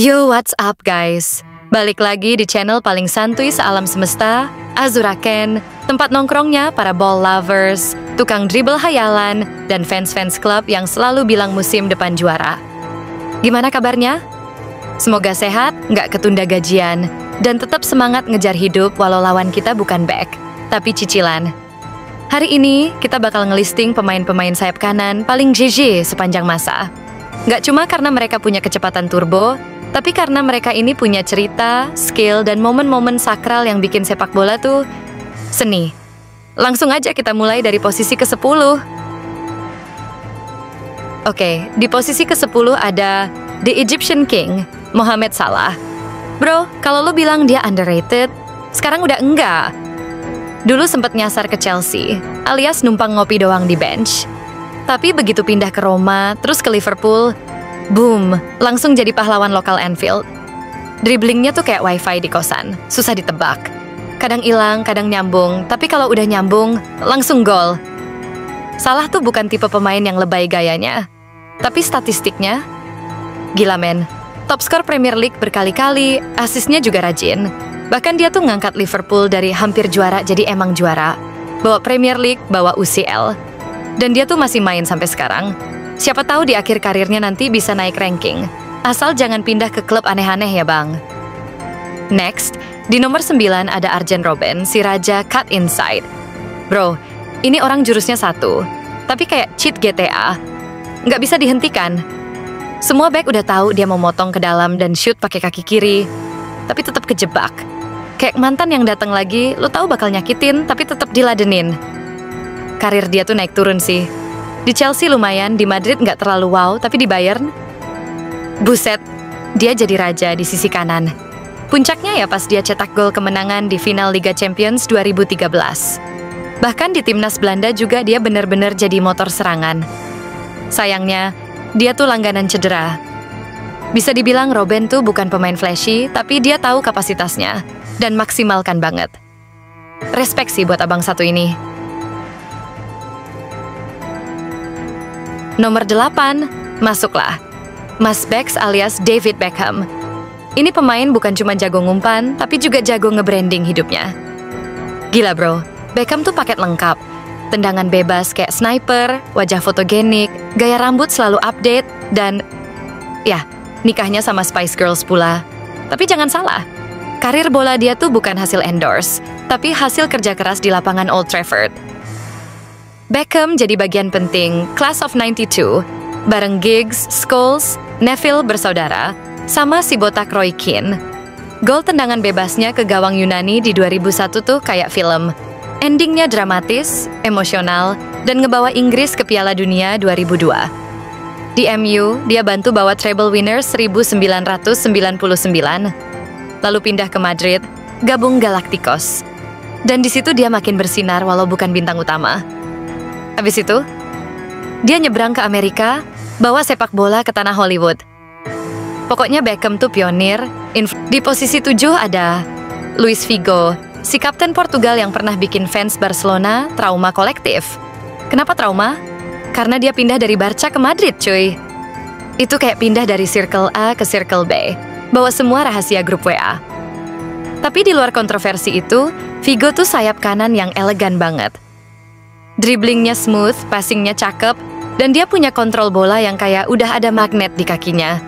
Yo, what's up guys? Balik lagi di channel paling santuy sealam semesta, Azura Ken, tempat nongkrongnya para ball lovers, tukang dribble hayalan, dan fans-fans klub yang selalu bilang musim depan juara. Gimana kabarnya? Semoga sehat, nggak ketunda gajian, dan tetap semangat ngejar hidup walau lawan kita bukan back, tapi cicilan. Hari ini, kita bakal ngelisting pemain-pemain sayap kanan paling GG sepanjang masa. Nggak cuma karena mereka punya kecepatan turbo, tapi karena mereka ini punya cerita, skill, dan momen-momen sakral yang bikin sepak bola tuh seni. Langsung aja kita mulai dari posisi ke-10. Oke, di posisi ke-10 ada The Egyptian King, Mohamed Salah. Bro, kalau lo bilang dia underrated, sekarang udah enggak. Dulu sempat nyasar ke Chelsea, alias numpang ngopi doang di bench. Tapi begitu pindah ke Roma, terus ke Liverpool, boom, langsung jadi pahlawan lokal Anfield. Dribblingnya tuh kayak wifi di kosan, susah ditebak. Kadang hilang, kadang nyambung, tapi kalau udah nyambung, langsung gol. Salah tuh bukan tipe pemain yang lebay gayanya, tapi statistiknya, gila men. Top skor Premier League berkali-kali, asisnya juga rajin. Bahkan dia tuh ngangkat Liverpool dari hampir juara jadi emang juara. Bawa Premier League, bawa UCL. Dan dia tuh masih main sampai sekarang. Siapa tahu di akhir karirnya nanti bisa naik ranking. Asal jangan pindah ke klub aneh-aneh ya bang. Next, di nomor 9 ada Arjen Robben, si raja cut inside. Bro, ini orang jurusnya satu, tapi kayak cheat GTA. Nggak bisa dihentikan. Semua back udah tahu dia mau motong ke dalam dan shoot pakai kaki kiri, tapi tetap kejebak. Kayak mantan yang datang lagi, lo tahu bakal nyakitin, tapi tetap diladenin. Karir dia tuh naik turun sih. Di Chelsea lumayan, di Madrid nggak terlalu wow, tapi di Bayern, buset, dia jadi raja di sisi kanan. Puncaknya ya pas dia cetak gol kemenangan di final Liga Champions 2013. Bahkan di timnas Belanda juga dia benar-benar jadi motor serangan. Sayangnya, dia tuh langganan cedera. Bisa dibilang Robben tuh bukan pemain flashy, tapi dia tahu kapasitasnya, dan maksimalkan banget. Respek sih buat abang satu ini. Nomor 8, masuklah. Mas Becks alias David Beckham. Ini pemain bukan cuma jago ngumpan, tapi juga jago nge-branding hidupnya. Gila bro, Beckham tuh paket lengkap. Tendangan bebas kayak sniper, wajah fotogenik, gaya rambut selalu update, dan ya, nikahnya sama Spice Girls pula. Tapi jangan salah, karir bola dia tuh bukan hasil endorse, tapi hasil kerja keras di lapangan Old Trafford. Beckham jadi bagian penting Class of 92, bareng Giggs, Scholes, Neville bersaudara, sama si botak Roy Keane. Gol tendangan bebasnya ke gawang Yunani di 2001 tuh kayak film. Endingnya dramatis, emosional, dan ngebawa Inggris ke Piala Dunia 2002. Di MU, dia bantu bawa treble winners 1999. Lalu pindah ke Madrid, gabung Galacticos. Dan di situ dia makin bersinar walau bukan bintang utama. Habis itu, dia nyebrang ke Amerika, bawa sepak bola ke tanah Hollywood. Pokoknya Beckham tuh pionir. Di posisi 7 ada Luis Figo, si kapten Portugal yang pernah bikin fans Barcelona trauma kolektif. Kenapa trauma? Karena dia pindah dari Barca ke Madrid cuy. Itu kayak pindah dari Circle A ke Circle B, bawa semua rahasia grup WA. Tapi di luar kontroversi itu, Figo tuh sayap kanan yang elegan banget. Dribblingnya smooth, passingnya cakep, dan dia punya kontrol bola yang kayak udah ada magnet di kakinya.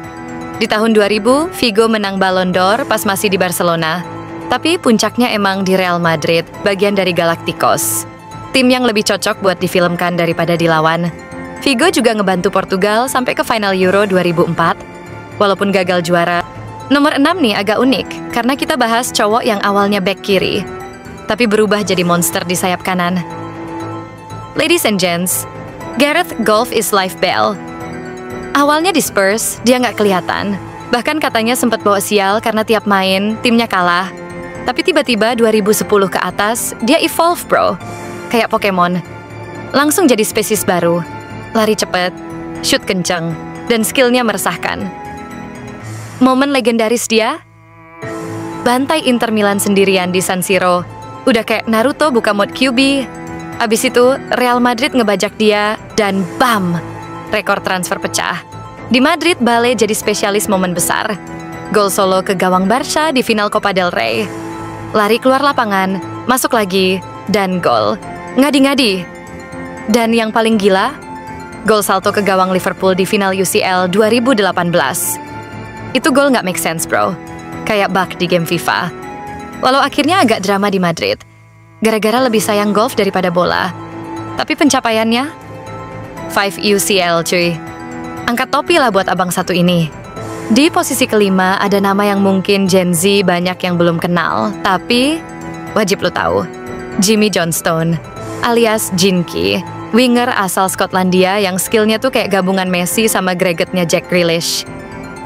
Di tahun 2000, Figo menang Ballon d'Or pas masih di Barcelona. Tapi puncaknya emang di Real Madrid, bagian dari Galacticos. Tim yang lebih cocok buat difilmkan daripada dilawan. Figo juga ngebantu Portugal sampai ke final Euro 2004, walaupun gagal juara. Nomor 6 nih agak unik, karena kita bahas cowok yang awalnya back kiri, tapi berubah jadi monster di sayap kanan. Ladies and gents, Gareth Golf is life Bell. Awalnya di Spurs, dia nggak kelihatan. Bahkan katanya sempat bawa sial karena tiap main, timnya kalah. Tapi tiba-tiba 2010 ke atas, dia evolve bro. Kayak Pokemon. Langsung jadi spesies baru. Lari cepet, shoot kenceng, dan skillnya meresahkan. Momen legendaris dia? Bantai Inter Milan sendirian di San Siro. Udah kayak Naruto buka mode QB. Abis itu, Real Madrid ngebajak dia, dan bam! Rekor transfer pecah. Di Madrid, Bale jadi spesialis momen besar. Gol solo ke gawang Barca di final Copa del Rey. Lari keluar lapangan, masuk lagi, dan gol. Ngadi-ngadi. Dan yang paling gila, gol salto ke gawang Liverpool di final UCL 2018. Itu gol nggak make sense, bro. Kayak bug di game FIFA. Walau akhirnya agak drama di Madrid, gara-gara lebih sayang golf daripada bola. Tapi pencapaiannya 5 UCL, cuy. Angkat topi lah buat abang satu ini. Di posisi kelima ada nama yang mungkin Gen Z banyak yang belum kenal, tapi wajib lo tahu. Jimmy Johnstone, alias Jinky, winger asal Skotlandia yang skillnya tuh kayak gabungan Messi sama gregetnya Jack Grealish.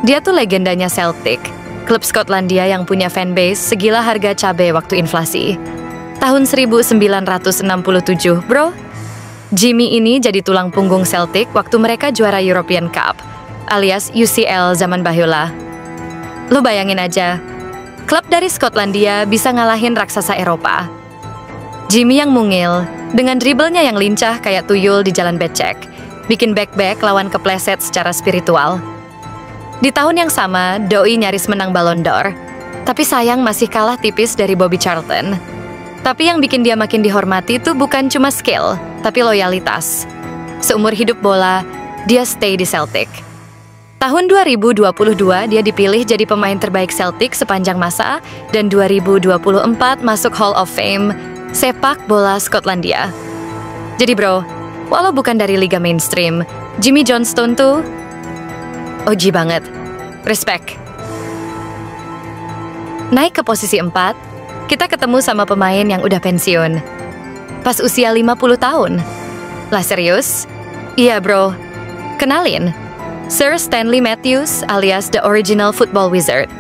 Dia tuh legendanya Celtic, klub Skotlandia yang punya fanbase segila harga cabai waktu inflasi. Tahun 1967, bro. Jimmy ini jadi tulang punggung Celtic waktu mereka juara European Cup, alias UCL zaman Bahula. Lu bayangin aja, klub dari Skotlandia bisa ngalahin raksasa Eropa. Jimmy yang mungil, dengan dribblenya yang lincah kayak tuyul di jalan becek, bikin back-back lawan kepleset secara spiritual. Di tahun yang sama, Doi nyaris menang Ballon d'Or, tapi sayang masih kalah tipis dari Bobby Charlton. Tapi yang bikin dia makin dihormati itu bukan cuma skill, tapi loyalitas. Seumur hidup bola, dia stay di Celtic. Tahun 2022 dia dipilih jadi pemain terbaik Celtic sepanjang masa dan 2024 masuk Hall of Fame sepak bola Skotlandia. Jadi bro, walau bukan dari liga mainstream, Jimmy Johnstone tuh OG banget. Respect. Naik ke posisi 4, kita ketemu sama pemain yang udah pensiun. Pas usia 50 tahun. Lah serius? Iya bro. Kenalin, Sir Stanley Matthews alias The Original Football Wizard.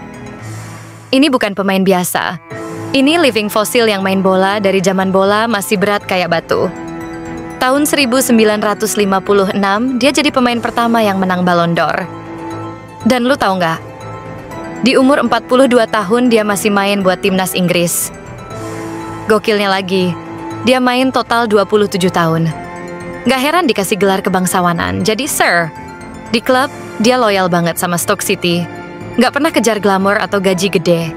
Ini bukan pemain biasa. Ini living fossil yang main bola dari zaman bola masih berat kayak batu. Tahun 1956, dia jadi pemain pertama yang menang Ballon d'Or. Dan lu tahu nggak? Di umur 42 tahun dia masih main buat timnas Inggris. Gokilnya lagi, dia main total 27 tahun. Gak heran dikasih gelar kebangsawanan, jadi Sir. Di klub, dia loyal banget sama Stoke City. Gak pernah kejar glamor atau gaji gede.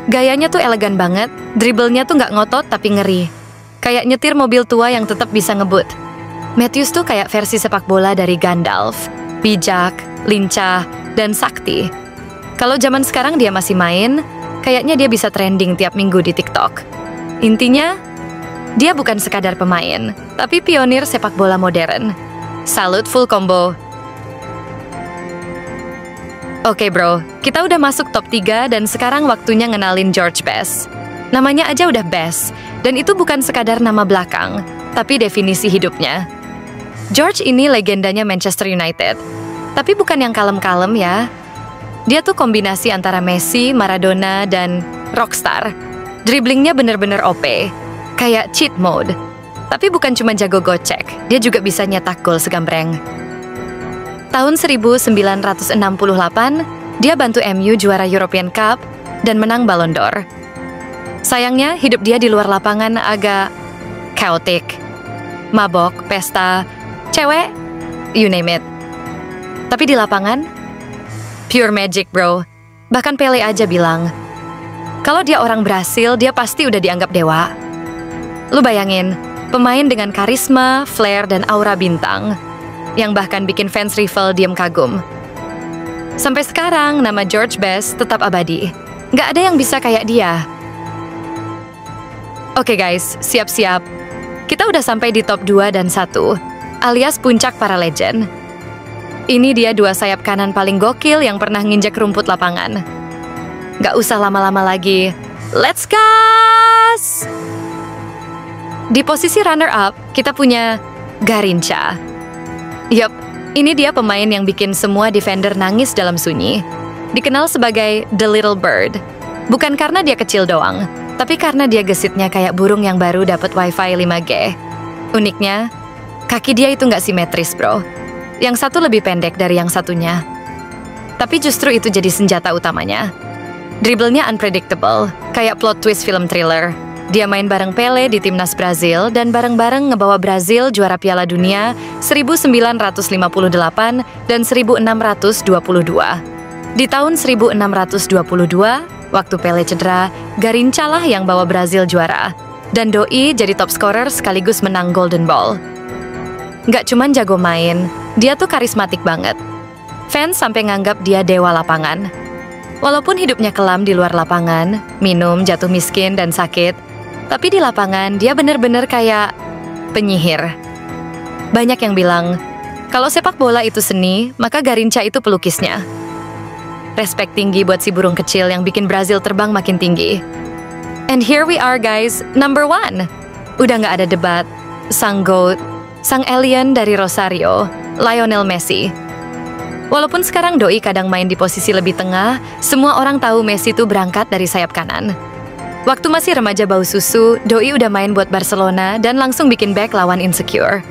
Gayanya tuh elegan banget, dribblenya tuh gak ngotot tapi ngeri. Kayak nyetir mobil tua yang tetap bisa ngebut. Matthews tuh kayak versi sepak bola dari Gandalf. Bijak, lincah, dan sakti. Kalau zaman sekarang dia masih main, kayaknya dia bisa trending tiap minggu di TikTok. Intinya, dia bukan sekadar pemain, tapi pionir sepak bola modern. Salut full combo. Oke bro, kita udah masuk top 3 dan sekarang waktunya ngenalin George Best. Namanya aja udah Best, dan itu bukan sekadar nama belakang, tapi definisi hidupnya. George ini legendanya Manchester United, tapi bukan yang kalem-kalem ya. Dia tuh kombinasi antara Messi, Maradona, dan rockstar. Dribblingnya bener-bener OP, kayak cheat mode. Tapi bukan cuma jago gocek, dia juga bisa nyetak gol segambreng. Tahun 1968, dia bantu MU juara European Cup dan menang Ballon d'Or. Sayangnya, hidup dia di luar lapangan agak chaotic. Mabok, pesta, cewek, you name it. Tapi di lapangan, pure magic bro. Bahkan Pele aja bilang, kalau dia orang Brasil, dia pasti udah dianggap dewa. Lu bayangin, pemain dengan karisma, flair, dan aura bintang, yang bahkan bikin fans rival diam kagum. Sampai sekarang, nama George Best tetap abadi. Nggak ada yang bisa kayak dia. Oke guys, siap-siap. Kita udah sampai di top 2 dan 1, alias puncak para legend. Ini dia dua sayap kanan paling gokil yang pernah nginjak rumput lapangan. Gak usah lama-lama lagi. Let's gas! Di posisi runner-up, kita punya Garrincha. Yup, ini dia pemain yang bikin semua defender nangis dalam sunyi. Dikenal sebagai The Little Bird. Bukan karena dia kecil doang, tapi karena dia gesitnya kayak burung yang baru dapat wifi 5G. Uniknya, kaki dia itu nggak simetris, bro. Yang satu lebih pendek dari yang satunya. Tapi justru itu jadi senjata utamanya. Dribblenya unpredictable, kayak plot twist film thriller. Dia main bareng Pele di timnas Brazil dan bareng-bareng ngebawa Brazil juara Piala Dunia 1958 dan 1622. Di tahun 1622, waktu Pele cedera, Garincha lah yang bawa Brazil juara. Dan Doi jadi top scorer sekaligus menang Golden Ball. Nggak cuman jago main, dia tuh karismatik banget. Fans sampai nganggap dia dewa lapangan. Walaupun hidupnya kelam di luar lapangan, minum, jatuh miskin, dan sakit, tapi di lapangan dia bener-bener kayak penyihir. Banyak yang bilang, kalau sepak bola itu seni, maka Garincha itu pelukisnya. Respect tinggi buat si burung kecil yang bikin Brazil terbang makin tinggi. And here we are guys, number 1. Udah nggak ada debat. Sang GOAT, sang alien dari Rosario, Lionel Messi. Walaupun sekarang Doi kadang main di posisi lebih tengah, semua orang tahu Messi tuh berangkat dari sayap kanan. Waktu masih remaja bau susu, Doi udah main buat Barcelona dan langsung bikin back lawan insecure.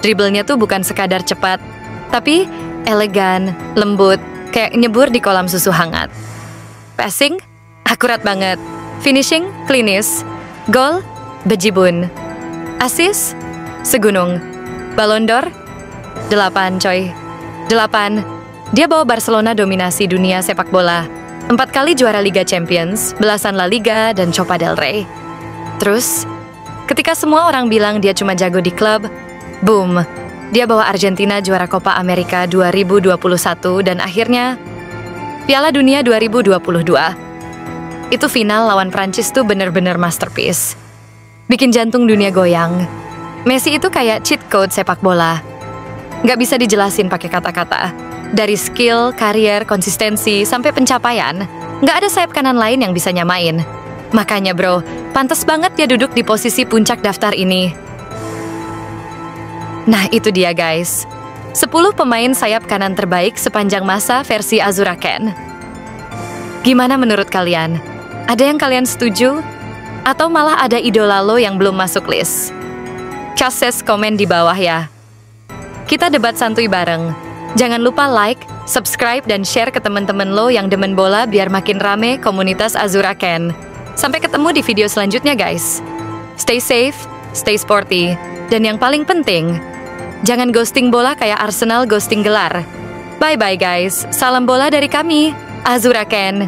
Dribblenya tuh bukan sekadar cepat, tapi elegan, lembut, kayak nyebur di kolam susu hangat. Passing, akurat banget. Finishing, klinis. Gol, bejibun. Assist, segunung. Ballon d'Or, 8 coy. 8. Dia bawa Barcelona dominasi dunia sepak bola. 4 kali juara Liga Champions, belasan La Liga, dan Copa del Rey. Terus, ketika semua orang bilang dia cuma jago di klub, boom, dia bawa Argentina juara Copa America 2021 dan akhirnya Piala Dunia 2022. Itu final lawan Prancis tuh bener-bener masterpiece. Bikin jantung dunia goyang. Messi itu kayak cheat code sepak bola. Nggak bisa dijelasin pakai kata-kata. Dari skill, karier, konsistensi, sampai pencapaian, nggak ada sayap kanan lain yang bisa nyamain. Makanya bro, pantas banget dia duduk di posisi puncak daftar ini. Nah itu dia guys, 10 pemain sayap kanan terbaik sepanjang masa versi Azura Ken. Gimana menurut kalian? Ada yang kalian setuju? Atau malah ada idola lo yang belum masuk list? Kasih komen di bawah ya. Kita debat santuy bareng. Jangan lupa like, subscribe, dan share ke teman-teman lo yang demen bola biar makin rame komunitas Azura Ken. Sampai ketemu di video selanjutnya guys. Stay safe, stay sporty, dan yang paling penting, jangan ghosting bola kayak Arsenal ghosting gelar. Bye-bye guys, salam bola dari kami, Azura Ken.